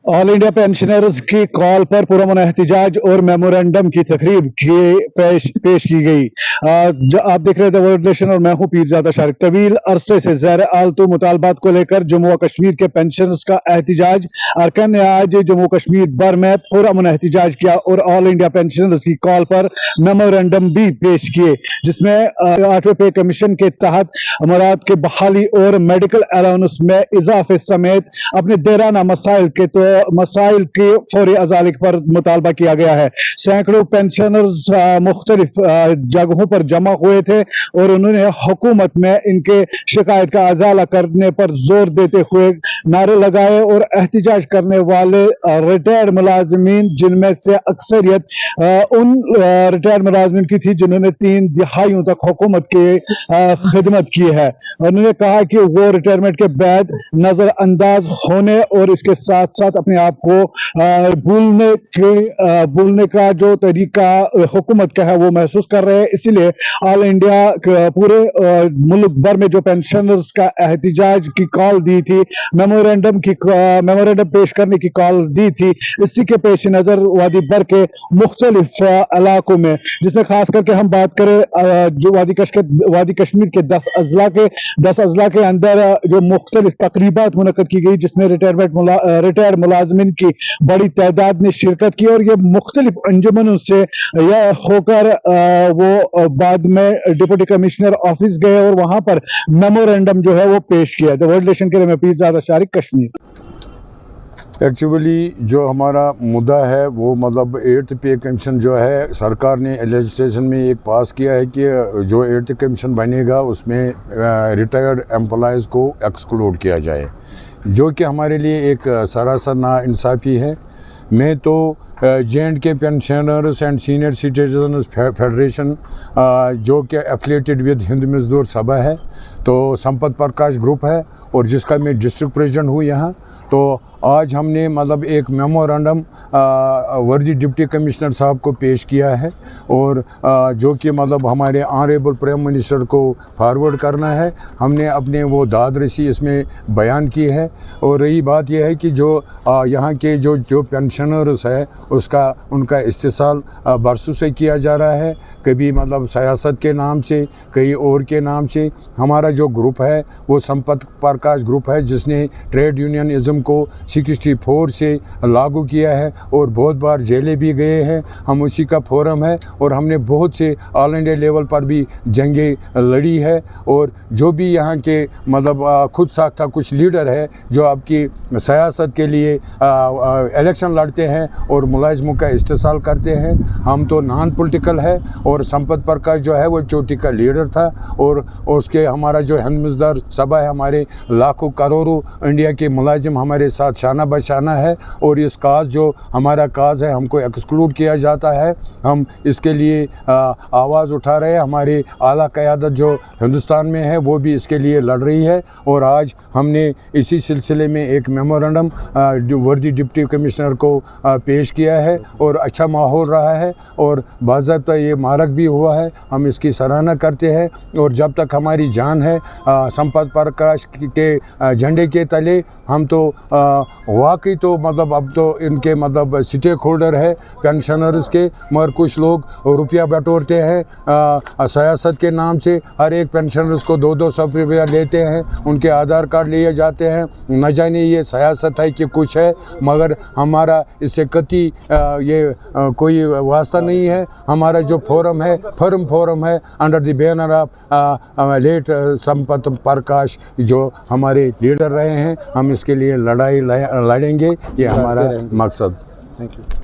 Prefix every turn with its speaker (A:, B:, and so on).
A: All India pensioners की call पर पुरअमन एहतजाज और मेमोरेंडम की तकरीब पेश की गई। जो आप देख रहे थे वर्ल्ड नेशन और मैं हूं पीरजादा शारिक। तवील अरसे से ज़ेर आलतू मुतालबात को लेकर जम्मू व कश्मीर के पेंशनर्स का एहतजाज। अरकान ने आज जम्मू कश्मीर भर में पुरअमन एहतजाज किया और ऑल इंडिया पेंशनर्स की कॉल पर मेमोरेंडम भी पेश किए, जिसमें 8वें पे कमीशन के तहत अमरात की बहाली और मेडिकल अलाउंस में इजाफे समेत अपने देराना मसाइल की फौरी अजालिक पर मुतालबा किया गया है। सैकड़ों पेंशनर्स मुख्तलिफ जगहों पर जमा हुए थे और उन्होंने हुकूमत में इनके शिकायत का अजाला करने पर जोर देते हुए नारे लगाए और एहतजाज करने वाले रिटायर्ड मुलाजमीन, जिनमें से अक्सरियत उन रिटायर्ड मुलाजमीन की थी जिन्होंने 3 दिहाइयों तक हुकूमत की खिदमत की है। उन्होंने कहा कि वो रिटायरमेंट के बाद नजरअंदाज होने और इसके साथ साथ अपने आप को भूलने का जो तरीका हुकूमत का है वो महसूस कर रहे हैं। इसीलिए ऑल इंडिया पूरे मुल्क भर में जो पेंशनर्स का एहतजाज की कॉल दी थी, मेमोरेंडम पेश करने की कॉल दी थी, इसी के पेश नज़र वादी भर के मुख्तलिफ इलाकों में, जिसमें खास करके हम बात करें जो वादी कश्मीर के 10 अजला के अंदर जो मुख्तलिफ तकरीबात मुनक्कद की गई, जिसमें रिटायर्ड मुलाजमिन की बड़ी तादाद ने शिरकत की और ये मुख्तलिफ अंजुमनों से होकर वो बाद में डिप्टी कमिश्नर ऑफिस गए और वहां पर मेमोरेंडम जो है वो पेश किया। तो वर्ल्ड नेशन के लिए मैं पीरजादा शारिक, कश्मीर।
B: एक्चुअली जो हमारा मुद्दा है वो मतलब 8th पे कमीशन जो है, सरकार ने लेजिस्लेशन में एक पास किया है कि जो 8th कमीशन बनेगा उसमें रिटायर्ड एम्प्लॉयज़ को एक्सक्लूड किया जाए, जो कि हमारे लिए एक सरासर नाइंसाफ़ी है। मैं तो J&K pensioners and senior citizens federation जो कि एफिलेटेड विद हिंद मजदूर सभा है, तो संपत प्रकाश ग्रुप है और जिसका मैं डिस्ट्रिक्ट प्रेसिडेंट हूँ यहाँ। तो आज हमने मतलब एक मेमोरेंडम वर्दी डिप्टी कमिश्नर साहब को पेश किया है और जो कि मतलब हमारे ऑनरेबल प्राइम मिनिस्टर को फॉरवर्ड करना है। हमने अपने वो दाद रसी इसमें बयान की है। और रही बात यह है कि जो यहाँ के जो पेंशनर्स है उनका इस्तेसाल बरसों से किया जा रहा है, कभी मतलब सियासत के नाम से, कई और के नाम से। हमारा जो ग्रुप है वो संपत प्रकाश ग्रुप है, जिसने ट्रेड यूनियनिज्म को 64 से लागू किया है और बहुत बार जेलें भी गए हैं। हम उसी का फोरम है और हमने बहुत से ऑल इंडिया लेवल पर भी जंगें लड़ी है। और जो भी यहाँ के मतलब खुद साख्ता कुछ लीडर है जो आपकी सियासत के लिए इलेक्शन लड़ते हैं और मुलाजिमों का इस्तेसाल करते हैं, हम तो नॉन पॉलिटिकल है। और संपत प्रकाश जो है वो चोटी का लीडर था और उसके हमारा जो हिंद मजदूर सभा है, हमारे लाखों करोड़ों इंडिया के मुलाजिम हमारे साथ शाना बशाना है। और इस काज जो हमारा काज है हमको एक्सक्लूड किया जाता है, हम इसके लिए आवाज़ उठा रहे हैं। हमारी आला क़यादत जो हिंदुस्तान में है वो भी इसके लिए लड़ रही है। और आज हमने इसी सिलसिले में एक मेमोरेंडम वर्दी डिप्टी कमिश्नर को पेश किया है और अच्छा माहौल रहा है और बाज़ाब्ता ये मारक भी हुआ है, हम इसकी सराहना करते हैं। और जब तक हमारी जान है संपत प्रकाश के झंडे के तले, हम तो वाकई तो मतलब अब तो इनके मतलब स्टेक होल्डर है पेंशनर्स के, मगर कुछ लोग रुपया बटोरते हैं सियासत के नाम से। हर एक पेंशनर्स को 200 रुपया लेते हैं, उनके आधार कार्ड लिए जाते हैं। न जाने ये सियासत है कि कुछ है, मगर हमारा इससे कति ये कोई वास्ता नहीं है। हमारा जो फोरम है फोरम है under the banner of late Sampat Prakash, जो हमारे लीडर रहे हैं। हम इसके लिए लड़ाई लड़ेंगे, ये हमारा मकसद।
A: Thank you.